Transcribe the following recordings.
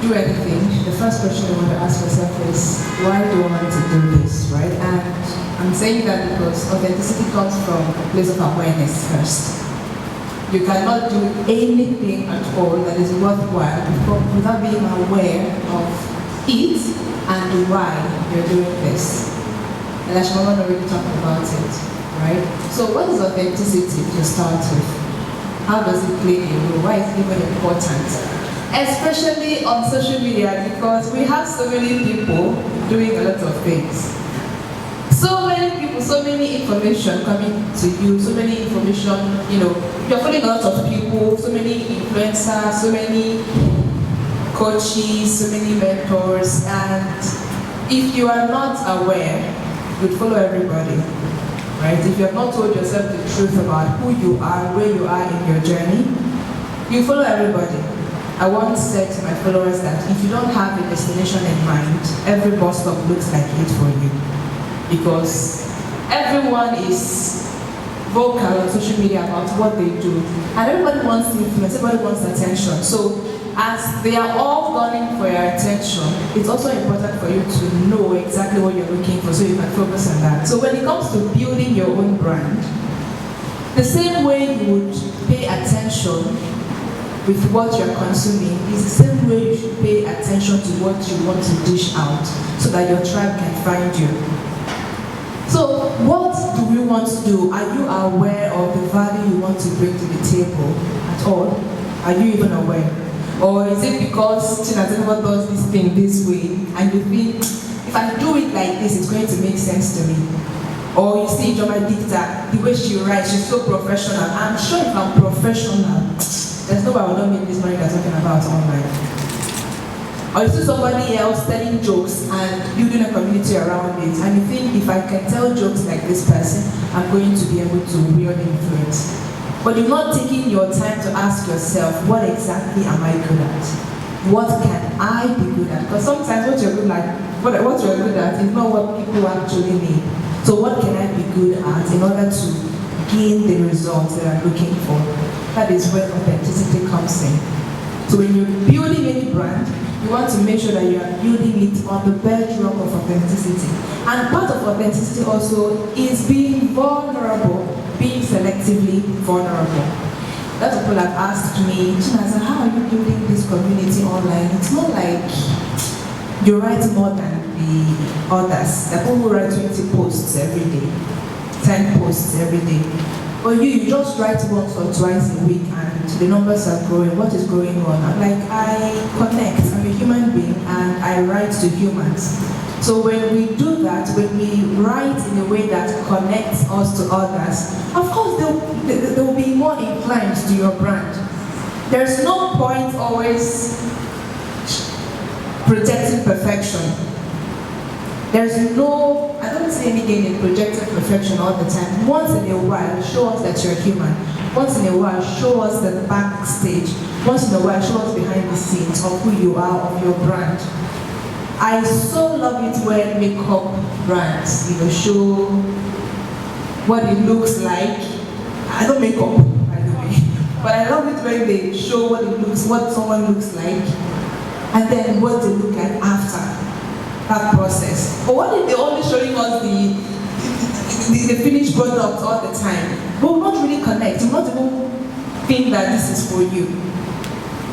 do anything, the first question you want to ask yourself is, why do I want to do this, right? And I'm saying that because authenticity comes from a place of awareness first. You cannot do anything at all that is worthwhile without being aware of it and why you're doing this. And I should already talk about it, right? So what is authenticity to start with? How does it play a role? Why is it even important? Especially on social media, because we have so many people doing a lot of things. So many people, so many information coming to you, so many information, you're following a lot of people, so many influencers, so many coaches, so many mentors, and if you are not aware, you'd follow everybody, right? If you have not told yourself the truth about who you are, where you are in your journey, you follow everybody. I once said to my followers that if you don't have a destination in mind, every bus stop looks like it for you. Because everyone is vocal on social media about what they do. And everybody wants influence, everybody wants attention. So as they are all gunning for your attention, it's also important for you to know exactly what you're looking for so you can focus on that. So when it comes to building your own brand, the same way you would pay attention with what you're consuming is the same way you should pay attention to what you want to dish out so that your tribe can find you. So what do we want to do? Are you aware of the value you want to bring to the table at all? Are you even aware? Or is it because Chinaza never does this thing this way and you think, if I do it like this, it's going to make sense to me? Or you see Ijeoma Dicta, the way she writes, she's so professional. I'm sure if I'm professional, there's no way I will not make this money they're talking about online. Or you see somebody else telling jokes and building a community around it, and you think if I can tell jokes like this person, I'm going to be able to wield influence. But you're not taking your time to ask yourself, what exactly am I good at? What can I be good at? Because sometimes what you're good at, what you're good at is not what people actually need. So what can I be good at in order to gain the results that I'm looking for? That is where authenticity comes in. So when you're building any brand, you want to make sure that you are building it on the bedrock of authenticity. And part of authenticity also is being vulnerable, being selectively vulnerable. Lots of people have asked me, Chinaza, how are you building this community online? It's not like you write more than the others. The people who write 20 posts every day, 10 posts every day. Or you just write once or twice a week and the numbers are growing. What is going on? I'm like, I connect. I'm a human being and I write to humans. So when we do that, when we write in a way that connects us to others, of course they will be more inclined to your brand. There's no point always projecting perfection. There's no, I don't see any gain in projecting perfection all the time. Once in a while, show us that you're human. Once in a while, show us the backstage. Once in a while, show us behind the scenes of who you are, of your brand. I so love it when makeup brands, show what it looks like. I don't make up, by the way, but I love it when they show what someone looks like, and then what they look like after that process. But what if they're only showing us the finished product all the time? We will not really connect. We will not even think that this is for you.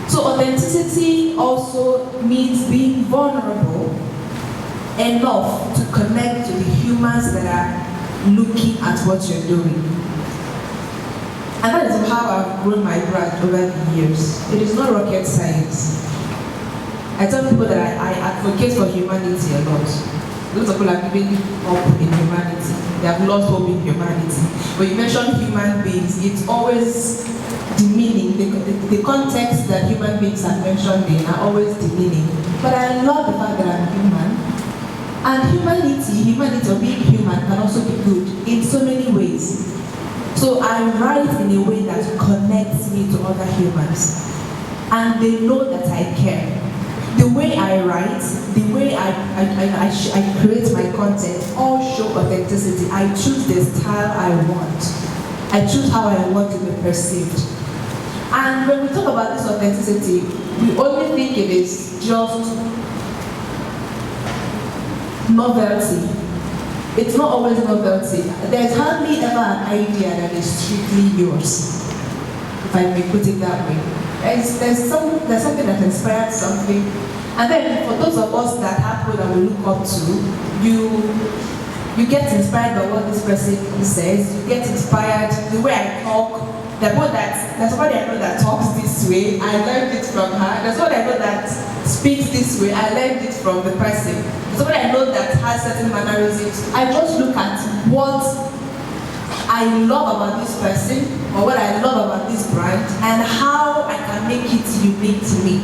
So authenticity also means being vulnerable enough to connect to the humans that are looking at what you're doing. And that is how I've grown my brand over the years. It is not rocket science. I tell people that I advocate for humanity a lot. Lots of people are giving up in humanity. They have lost hope in humanity. When you mention human beings, it's always demeaning. The context that human beings are mentioned in are always demeaning. But I love the fact that I'm human. And humanity or being human can also be good in so many ways. So I write in a way that connects me to other humans. And they know that I care. The way I write, the way I create my content, all show authenticity. I choose the style I want. I choose how I want to be perceived. And when we talk about this authenticity, we only think it is just novelty. It's not always novelty. There's hardly ever an idea that is strictly yours, if I may put it that way. There's something that inspired something, and then for those of us that have people that we look up to, you get inspired by what this person says. You get inspired the way I talk. There's somebody I know that talks this way. I learned it from her. There's somebody I know that speaks this way. I learned it from the person. There's somebody I know that has certain mannerisms. I just look at what I love about this person or what I love about this brand and how I can make it unique to me.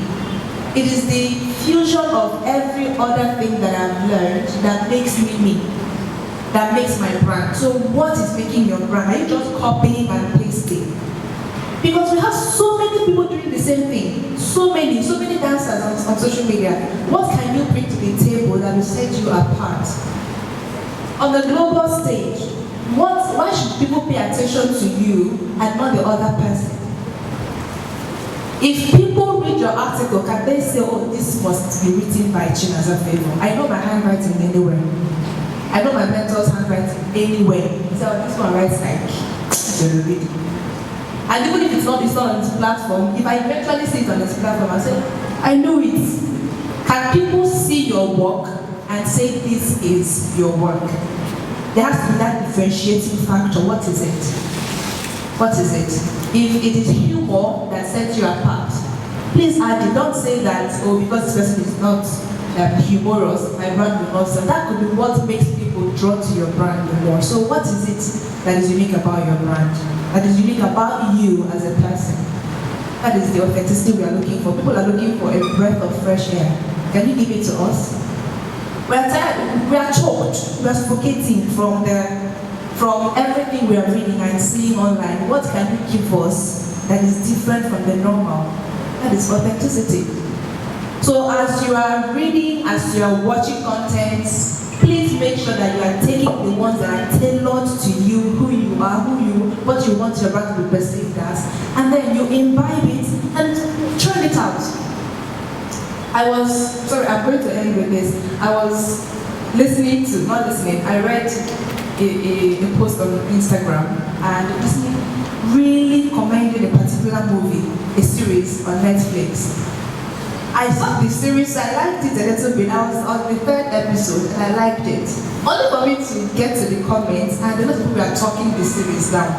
It is the fusion of every other thing that I've learned that makes me me, that makes my brand. So what is making your brand? Are you just copying and pasting? Because we have so many people doing the same thing. So many dancers on social media. What can you bring to the table that will set you apart? On the global stage, why should people pay attention to you and not the other person? If people read your article, can they say, oh, this must be written by Chinaza Favour? I know my handwriting anywhere. I know my mentor's handwriting anywhere. So this one writes like, I read it. And even if it's not on this platform, if I eventually see it on this platform, I say, I know it. Can people see your work and say this is your work? There has to be that differentiating factor. What is it? What is it? If it is humor that sets you apart, please add it. Don't say that, oh, because this person is not humorous, my brand will not sell. That could be what makes people draw to your brand more. So what is it that is unique about your brand? That is unique about you as a person? That is the authenticity we are looking for. People are looking for a breath of fresh air. Can you give it to us? We are tired, we are choked, we are suffocating from everything we are reading and seeing online. What can you give us that is different from the normal? That is authenticity. So as you are reading, as you are watching content, please make sure that you are taking the ones that are tailored to you, who you are, what you want your brand to be perceived as, and then you imbibe it and try it out. I'm going to end with this. I was I read a post on Instagram, and the person really commended a particular movie, a series on Netflix. I saw the series, I liked it a little bit. I was on the 3rd episode and I liked it. Only for me to get to the comments, and a lot of people were talking the series down.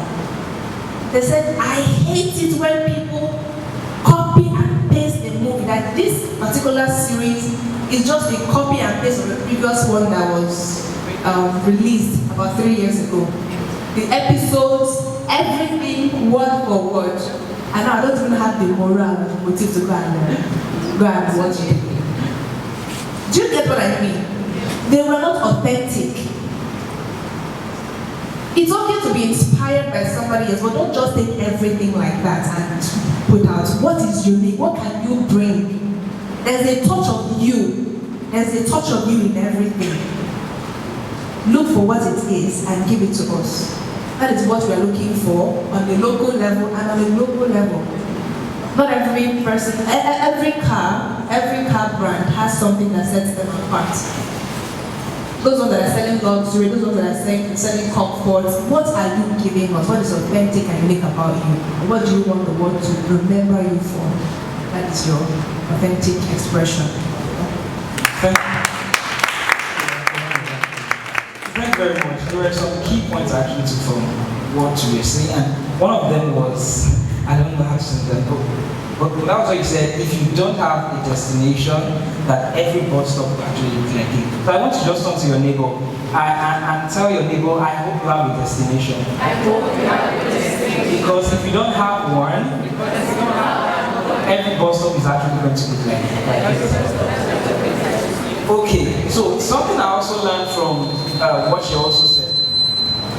They said, I hate it when people copy and paste a movie. That this particular series is just a copy and paste of the previous one that was released about 3 years ago. The episodes, everything word for word. And now I don't even have the moral motive to go and watch it. Do you get what I mean? They were not authentic. It's okay to be inspired by somebody else, but don't just take everything like that and put out. What is unique? What can you bring? There's a touch of you. There's a touch of you in everything. Look for what it is and give it to us. That is what we are looking for on the local level and on the global level. Not every person, every car brand has something that sets them apart. Those ones that are selling luxury, those ones that are selling comfort, what are you giving us? What is authentic and unique about you? What do you want the world to remember you for? That is your authentic expression. Thank you very much. There were some key points I actually took from what you were saying, and one of them was, I don't know how to say that, but that was what you said, if you don't have a destination, that every bus stop will actually look like it. So I want to just turn to your neighbor and tell your neighbor, I hope you have a destination. I hope you have a destination. Because if you don't have one, every bus stop is actually going to look like it. Okay, so something I also learned from what you also said,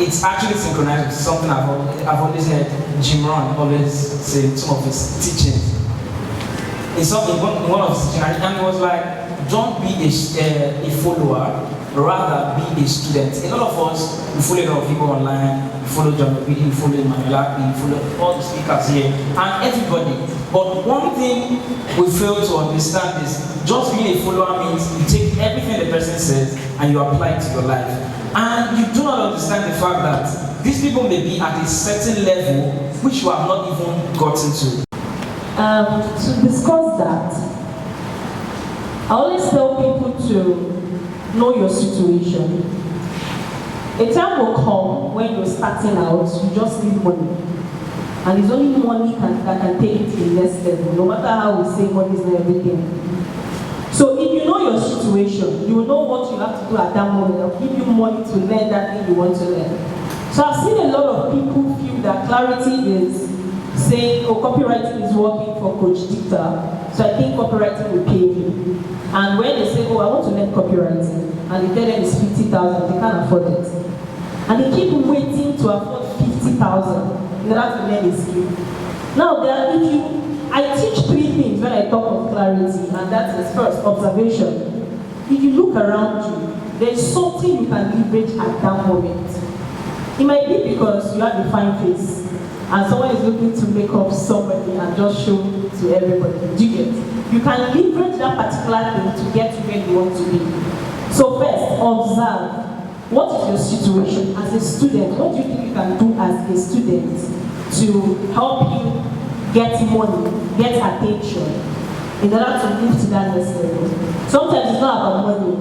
it's actually synchronized with something I've always heard Jim Rohn always say in some of his teachings. In one of his teachings, and it was like, don't be a follower, rather be a student. A lot of us, we follow a lot of people online, we follow John Obidi, we follow Emmanuel Akpi, we follow all the speakers here, and everybody. But one thing we fail to understand is just being a follower means you take everything the person says and you apply it to your life. And you do not understand the fact that these people may be at a certain level which you have not even gotten to. To discuss that, I always tell people to know your situation. A time will come when you're starting out, you just need money. And it's only money that can take it to the next level, no matter how we say money is not everything. So if you know your situation, you will know what you have to do at that moment. They'll give you money to learn that thing you want to learn. So I've seen a lot of people feel that clarity is saying, oh, copywriting is working for Coach Dicta, so I think copywriting will pay me. And when they say, oh, I want to learn copywriting, and the deadline is 50,000, they can't afford it. And they keep waiting to afford 50,000 in order to learn a skill. Now, I teach 3 things when I talk of clarity, and that is first, observation. If you look around you, there's something you can leverage at that moment. It might be because you have a fine face, and someone is looking to make up somebody and just show to everybody. Do you get? You can leverage that particular thing to get to where you want to be. So first, observe. What is your situation as a student? What do you think you can do as a student to help you get money, get attention, in order to move to that next level? Sometimes it's not about money.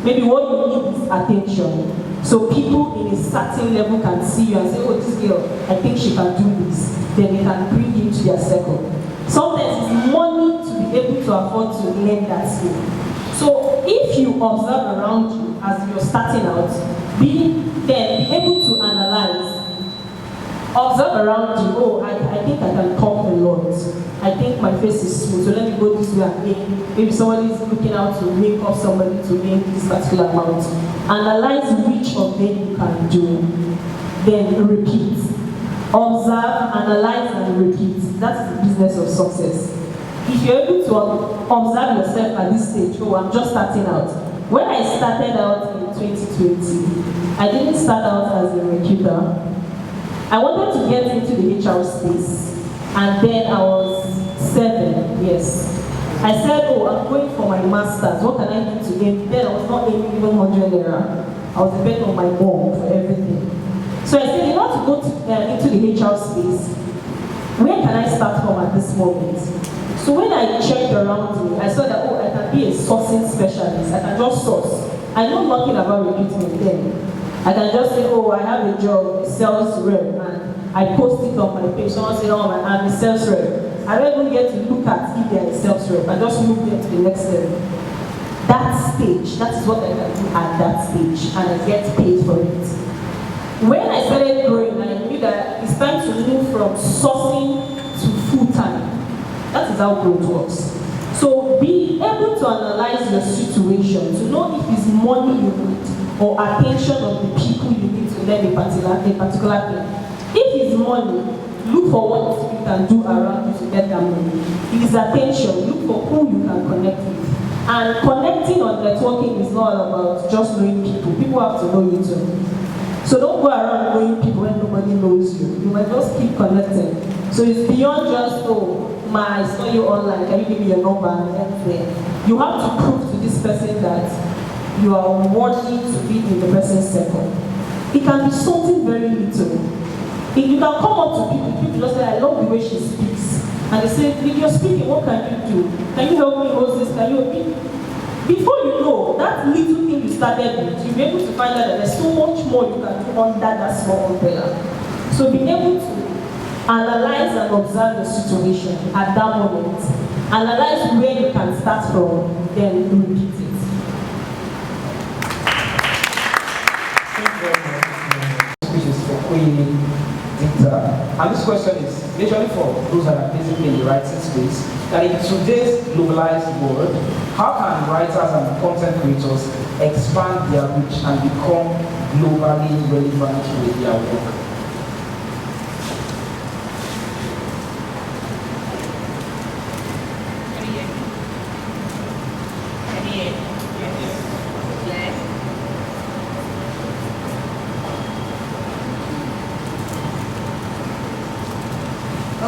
Maybe what you need is attention. So people in a certain level can see you and say, oh, this girl, I think she can do this. Then they can bring you to their circle. Sometimes it's money to be able to afford to learn that skill. So if you observe around you as you're starting out, be able to analyze. Observe around you, oh, I think I can talk a lot. I think my face is smooth, so let me go this way and aim. Maybe somebody is looking out to make up somebody to make this particular amount. Analyze which of them you can do. Then repeat. Observe, analyze, and repeat. That's the business of success. If you're able to observe yourself at this stage, oh, I'm just starting out. When I started out in 2020, I didn't start out as a recruiter. I wanted to get into the HR space, and then I was 7, yes. I said, oh, I'm going for my master's. What can I do to aim? Then I was not aiming even 100 naira. I was depending on my mom for everything. So I said, in order to go into the HR space, where can I start from at this moment? So when I checked around me, I saw that, oh, I can be a sourcing specialist. I can just source. I know nothing about recruitment then. I can just say, oh, I have a job, a sales rep, and I post it on my page. Someone says, oh, I'm a sales rep. I don't even get to look at if they're a sales rep. I just move them to the next level. That stage, that is what I can do at that stage, and I get paid for it. When I started growing, I knew that it's time to move from sourcing to full-time. That is how growth works. So be able to analyze your situation, to know if it's money you need or attention of the people you need to learn a particular thing. If it's money, look for what you can do around you to get that money. If it's attention, look for who you can connect with. And connecting on networking is not about just knowing people. People have to know you too. So don't go around knowing people when nobody knows you. You might just keep connecting. So it's beyond just, oh, I saw you online, can you give me your number and everything. You have to prove to this person that you are worthy to be in the person's circle. It can be something very little. If you can come up to people just say, I love the way she speaks. And they say, if you're speaking, what can you do? Can you help me host this? Can you help me? Before you know, that little thing you started with, you'll be able to find out that there's so much more you can do under that small umbrella. So be able to analyze and observe the situation at that moment. Analyze where you can start from, then repeat it. Which is for Okoye Dicta. And this question is majorly for those that are basically in the writing space. That in today's globalized world, how can writers and content creators expand their reach and become globally relevant with their work?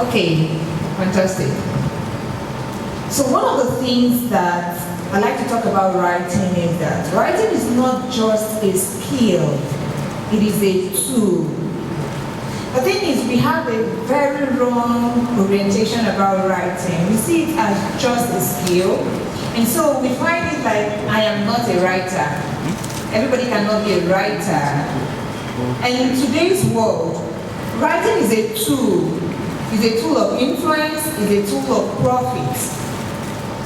Okay, fantastic. So one of the things that I like to talk about writing is that writing is not just a skill, it is a tool. The thing is, we have a very wrong orientation about writing. We see it as just a skill, and so we find it like, I am not a writer. Everybody cannot be a writer. And in today's world, writing is a tool. It's a tool of influence, it's a tool of profit.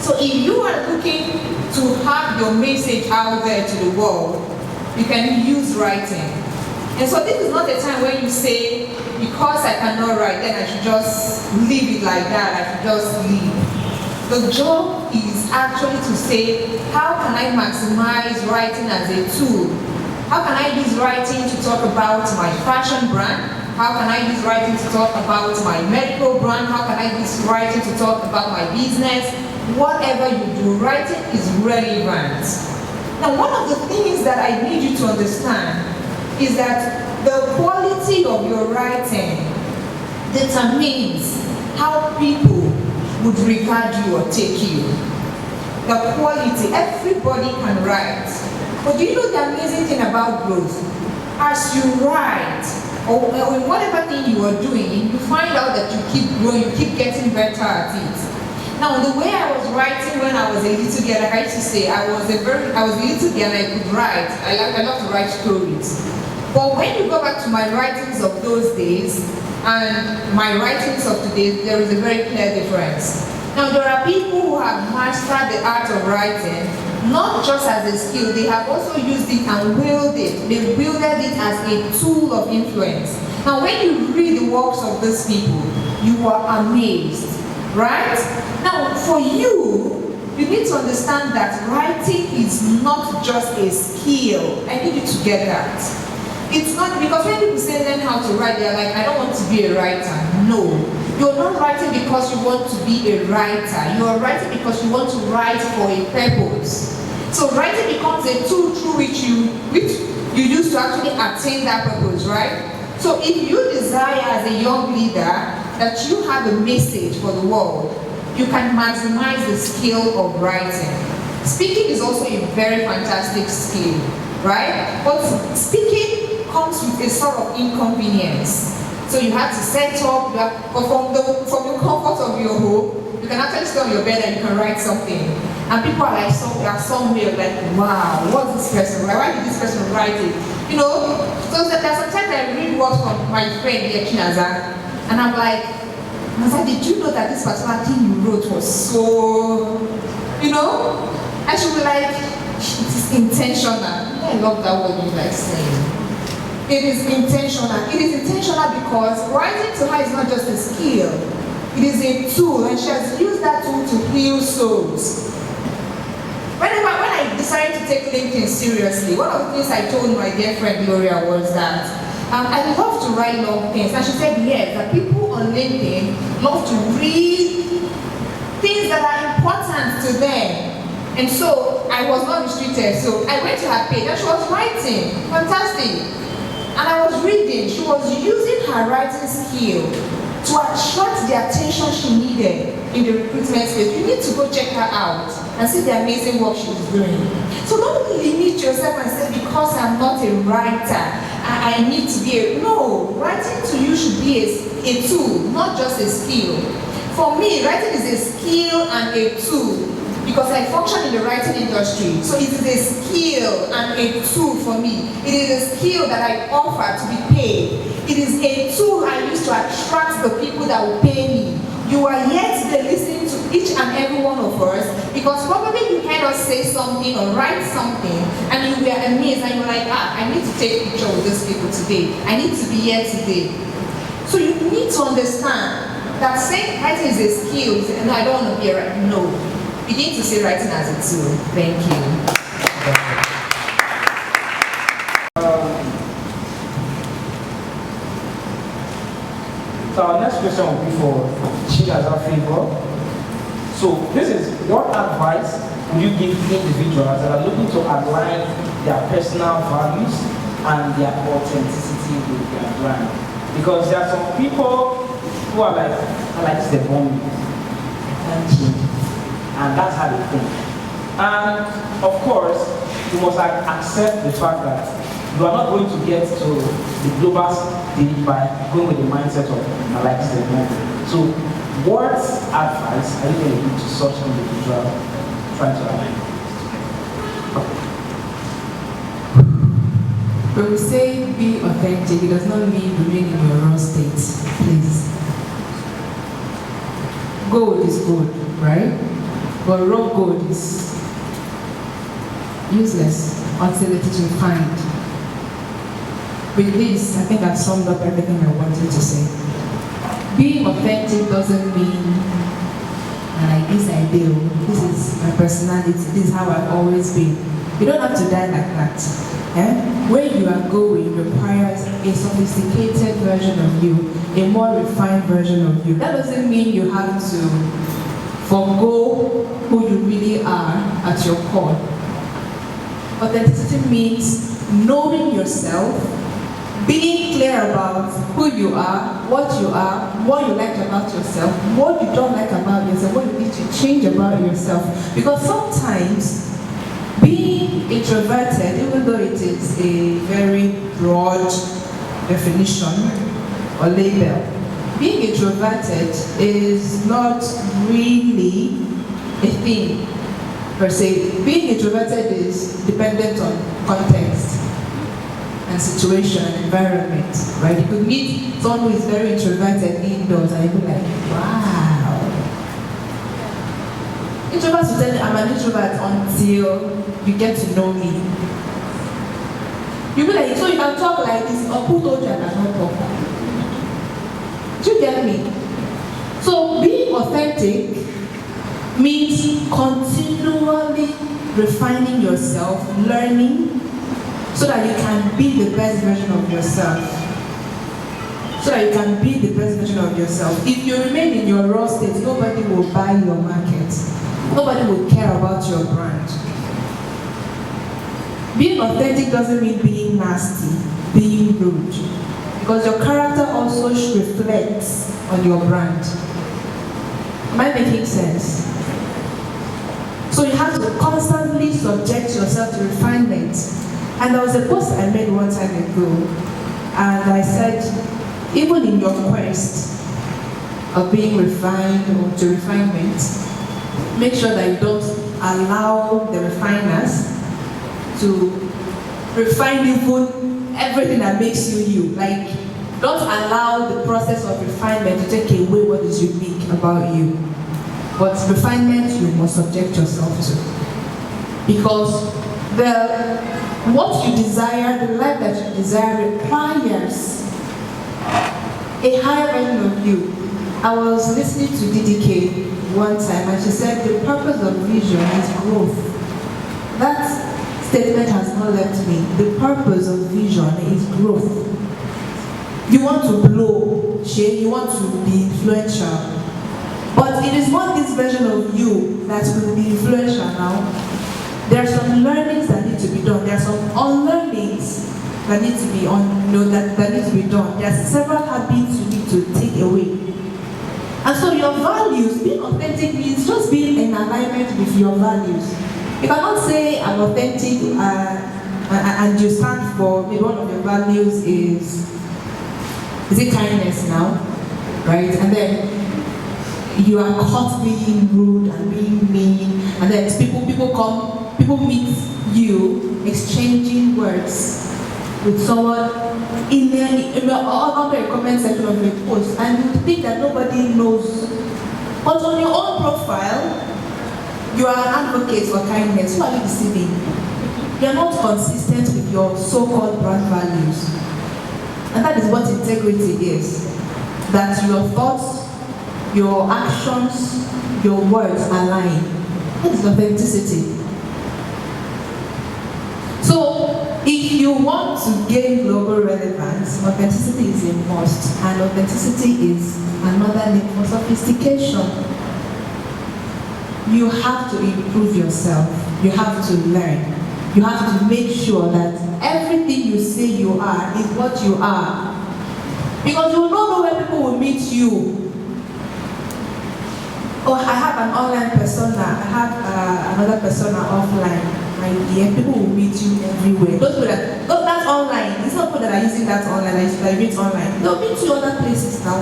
So if you are looking to have your message out there to the world, you can use writing. And so this is not a time when you say, because I cannot write, then I should just leave it like that, I should just leave. The job is actually to say, how can I maximize writing as a tool? How can I use writing to talk about my fashion brand? How can I use writing to talk about my medical brand? How can I use writing to talk about my business? Whatever you do, writing is relevant. Now, one of the things that I need you to understand is that the quality of your writing determines how people would regard you or take you. The quality, everybody can write. But do you know the amazing thing about growth? As you write, or in whatever thing you are doing, you find out that you keep growing, you keep getting better at it. Now, the way I was writing when I was a little girl, like I used to say, I was a little girl and I could write. I love to write stories. But when you go back to my writings of those days and my writings of today, there is a very clear difference. Now, there are people who have mastered the art of writing, not just as a skill, they have also used it and wielded it. They wielded it as a tool of influence. Now, when you read the works of these people, you are amazed, right? Now, for you, you need to understand that writing is not just a skill. I need you to get that. It's not, because when people say learn how to write, they're like, I don't want to be a writer. No. You're not writing because you want to be a writer. You are writing because you want to write for a purpose. So writing becomes a tool through which you use to actually attain that purpose, right? So if you desire as a young leader that you have a message for the world, you can maximize the skill of writing. Speaking is also a very fantastic skill, right? But speaking comes with a sort of inconvenience. So you have to set up, but from the comfort of your home, you can actually stay on your bed and you can write something. And people are like, somewhere like, wow, what's this person? Why did this person write it? You know, so there's sometimes I read words from my friend here, Chinaza, and I'm like, did you know that this particular thing you wrote was so, you know? And she'll be like, it is intentional. I love that word you like saying. It is intentional. It is intentional because writing to her is not just a skill. It is a tool, and she has used that tool to heal souls. When I decided to take LinkedIn seriously, one of the things I told my dear friend Gloria was that I love to write long things. And she said, yes, that people on LinkedIn love to read things that are important to them. And so I was not restricted. So I went to her page and she was writing. Fantastic. And I was reading. She was using her writing skill to attract the attention she needed in the recruitment space. You need to go check her out and see the amazing work she was doing. So don't limit yourself and say, because I'm not a writer, I need to be a... No, writing to you should be a tool, not just a skill. For me, writing is a skill and a tool because I function in the writing industry. So it is a skill and a tool for me. It is a skill that I offer to be paid. It is a tool I use to attract the people that will pay me. You are here today listening to each and every one of us because probably you heard us say something or write something and you were amazed and you're like, I need to take a picture with these people today. I need to be here today. So you need to understand that saying writing is a skill and I don't want to be a writer. No. Begin to see writing as a tool. Thank you. So our next question will be for Chinaza Favour. So this is, what advice would you give individuals that are looking to align their personal values and their authenticity with their brand? Because there are some people People are like this, they want me. I can't change. And that's how they think. And of course, you must accept the fact that you are not going to get to the global stage by going with the mindset of I like this, they want me. So, what advice are you going to give to such individual trying to align? When we say be authentic, it does not mean remain in your raw state, please. Gold is gold, right? But raw gold is useless until it is refined. With this, I think I've summed up everything I wanted to say. Being authentic doesn't mean like this ideal, this is my personality, this is how I've always been. You don't have to die like that. Where you are going requires a sophisticated version of you, a more refined version of you. That doesn't mean you have to forego who you really are at your core. Authenticity means knowing yourself, being clear about who you are, what you like about yourself, what you don't like about yourself, what you need to change about yourself. Because sometimes being introverted, even though it is a very broad definition or label, being introverted is not really a thing per se. Being introverted is dependent on context and situation and environment, right? You could meet someone who is very introverted indoors and you'd be like, wow. Introverts will tell you, I'm an introvert until you get to know me. You'll be like, so you can talk like this, or who told you I cannot talk? Do you get me? So being authentic means continually refining yourself, learning, so that you can be the best version of yourself. So that you can be the best version of yourself. If you remain in your raw state, nobody will buy your market. Nobody will care about your brand. Being authentic doesn't mean being nasty, being rude. Because your character also reflects on your brand. Am I making sense? So you have to constantly subject yourself to refinement. And there was a post I made one time ago, and I said, even in your quest of being refined or to refinement, make sure that you don't allow the refiners to refine even everything that makes you you. Like, don't allow the process of refinement to take away what is unique about you. But refinement, you must subject yourself to. Because what you desire, the life that you desire requires a higher version of you. I was listening to DDK one time and she said the purpose of vision is growth. That statement has not left me. The purpose of vision is growth. You want to blow, you want to be influential. But it is not this version of you that will be influential now. There are some learnings that need to be done. There are some unlearnings that need to be that need to be done. There are several habits you need to take away. And so your values, being authentic means just being in alignment with your values. You cannot say I'm authentic and you stand for, maybe one of your values is it kindness now, right? And then you are caught being rude and being mean, and then people meet you exchanging words with someone under a comment section of a post, and you think that nobody knows. But on your own profile, you are an advocate for kindness. Who are you deceiving? You are not consistent with your so-called brand values. And that is what integrity is. That your thoughts, your actions, your words align. That is authenticity. So, if you want to gain global relevance, authenticity is a must. And authenticity is another name for sophistication. You have to improve yourself. You have to learn. You have to make sure that everything you say you are is what you are. Because you will not know where people will meet you. oh, I have an online persona, I have another persona offline. My dear, people will meet you everywhere. Those people that, oh, that's online. It's not people that are using that online, that meet online. They'll meet you other places now.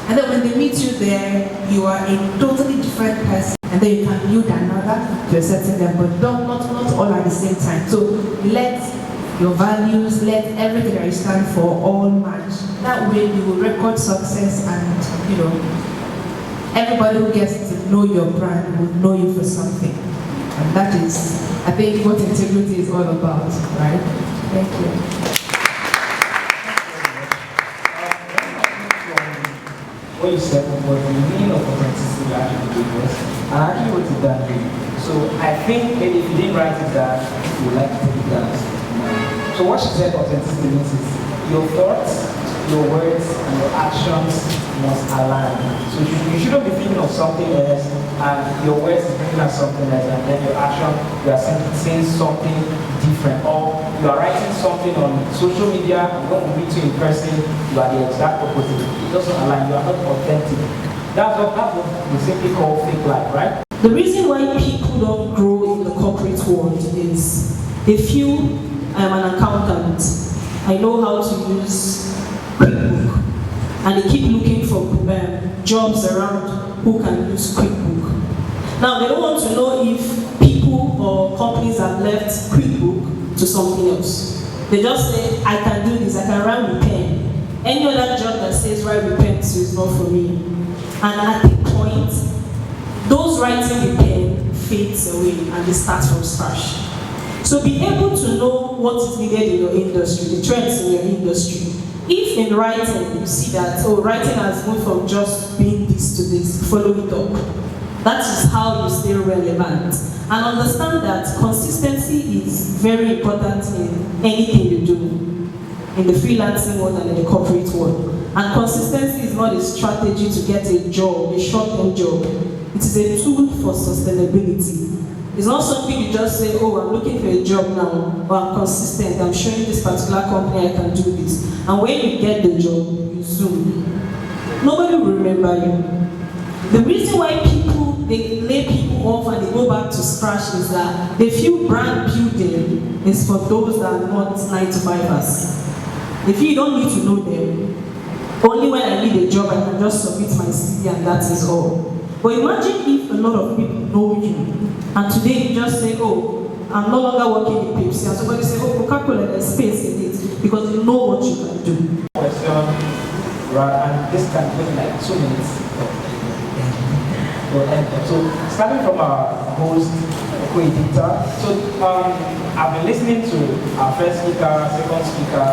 And then when they meet you there, you are a totally different person. And then you can build another to a certain level, but not all at the same time. So let your values, let everything that you stand for all match. That way you will record success, and you know, everybody who gets to know your brand will know you for something. And that is, I think, what integrity is all about, right? Thank you. What you said was the meaning of authenticity actually gave us, and I actually wrote it down here. So I think maybe if you didn't write it down, you would like to take it down. So what she said authenticity means is your thoughts, your words, and your actions must align. So you shouldn't be thinking of something else, and your words is bringing out something else, and then your action, you are saying something different, or you are writing something on social media, and when we meet you in person, you are the exact opposite. It doesn't align, you are not authentic. That's what we simply call fake life, right? The reason why people don't grow in the corporate world is they feel I'm an accountant, I know how to use QuickBook, and they keep looking for jobs around who can use QuickBook. Now they don't want to know if people or companies have left QuickBook to something else. They just say, I can do this, I can write with pen. Any other job that says write with pen is not for me. And at the point, those writing with pen fades away and they start from scratch. So be able to know what is needed in your industry, the trends in your industry. If in writing you see that, oh, writing has moved from just being this to this, follow it up. That is how you stay relevant. And understand that consistency is very important in anything you do, in the freelancing world and in the corporate world. And consistency is not a strategy to get a job, a short-term job. It is a tool for sustainability. It's not something you just say, oh, I'm looking for a job now, or I'm consistent, I'm showing this particular company I can do this. And when you get the job, you zoom. Nobody will remember you. The reason why they lay people off and they go back to scratch is that they feel brand building is for those that are not 9-to-5ers. They feel you don't need to know them. Only when I need a job, I can just submit my CV and that is all. But imagine if a lot of people know you, and today you just say, oh, I'm no longer working in Pepsi, and somebody say, oh, Coca-Cola, there's space in it, because you know what you can do. Question, right, and this can take like 2 minutes. So starting from our host, Okoye Dicta, so I've been listening to our first speaker, second speaker,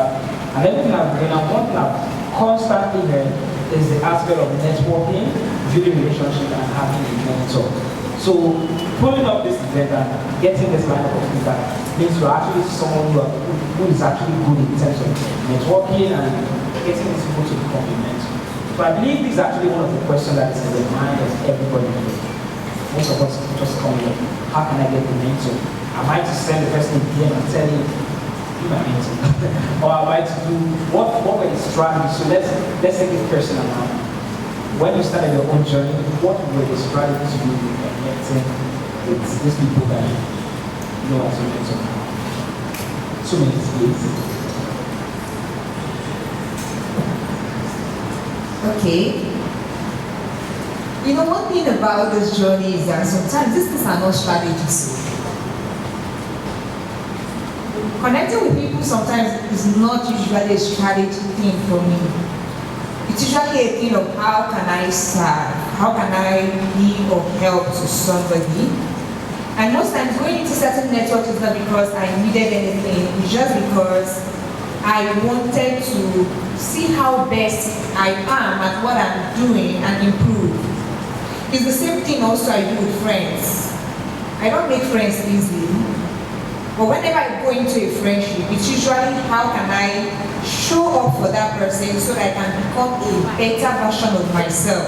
and everything I've been doing, one thing I've constantly heard is the aspect of networking, building relationship, and having a mentor. So pulling up this event and getting this line of people means you're actually someone who is actually good in terms of networking and getting these people to become a mentor. So I believe this is actually one of the questions that is in the mind of everybody here. Most of us just come here, how can I get the mentor? Am I to send the person a DM and tell him, be my mentor? Or am I to do, what were the strategies? So let's take it personal now. When you started your own journey, what were the strategies you were connecting with these people that you know as your mentor? 2 minutes, please. Okay. You know, one thing about this journey is that sometimes these things are not strategies. Connecting with people sometimes is not usually a strategy thing for me. It's usually a thing of how can I serve, how can I be of help to somebody. And most times going into certain networks is not because I needed anything, it's just because I wanted to see how best I am at what I'm doing and improve. It's the same thing also I do with friends. I don't make friends easily, but whenever I go into a friendship, it's usually how can I show up for that person so that I can become a better version of myself.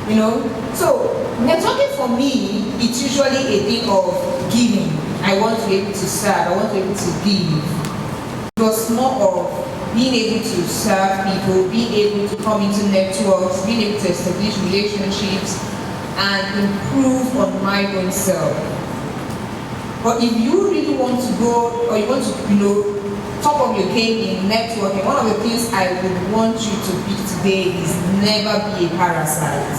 You know? So, networking for me, it's usually a thing of giving. I want to be able to serve, I want to be able to give. It was more of being able to serve people, being able to come into networks, being able to establish relationships, and improve on my own self. But if you really want to go, or you want to, top of your game in networking, one of the things I would want you to be today is never be a parasite.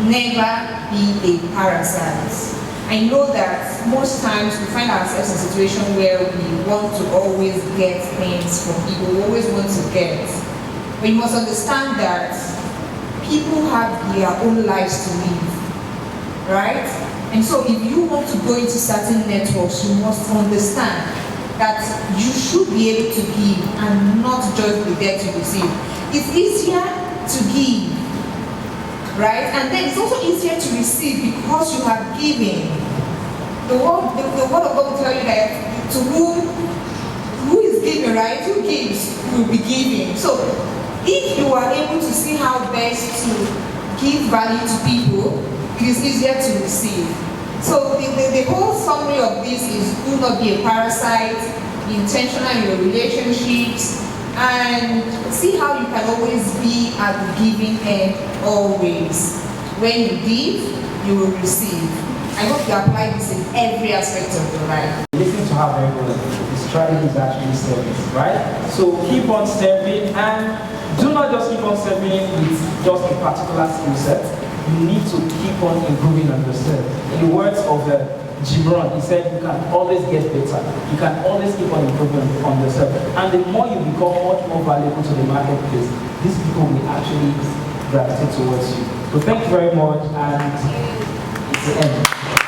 Never be a parasite. I know that most times we find ourselves in a situation where we want to always get things from people, we always want to get. But you must understand that people have their own lives to live, right? And so if you want to go into certain networks, you must understand that you should be able to give and not just be there to receive. It's easier to give, right? And then it's also easier to receive because you are giving. The word of God will tell you that to who is giving, right? Who gives will be giving. So if you are able to see how best to give value to people, it is easier to receive. So the whole summary of this is do not be a parasite, be intentional in your relationships, and see how you can always be at the giving end always. When you give, you will receive. I hope you apply this in every aspect of your life. Listen to her very well. The strategy is actually service, right? So keep on serving, and do not just keep on serving with just a particular skill set. You need to keep on improving on yourself. In the words of Jim Rohn, he said, you can always get better. You can always keep on improving on yourself. And the more you become much more valuable to the marketplace, these people will actually gravitate towards you. So thank you very much, and it's the end.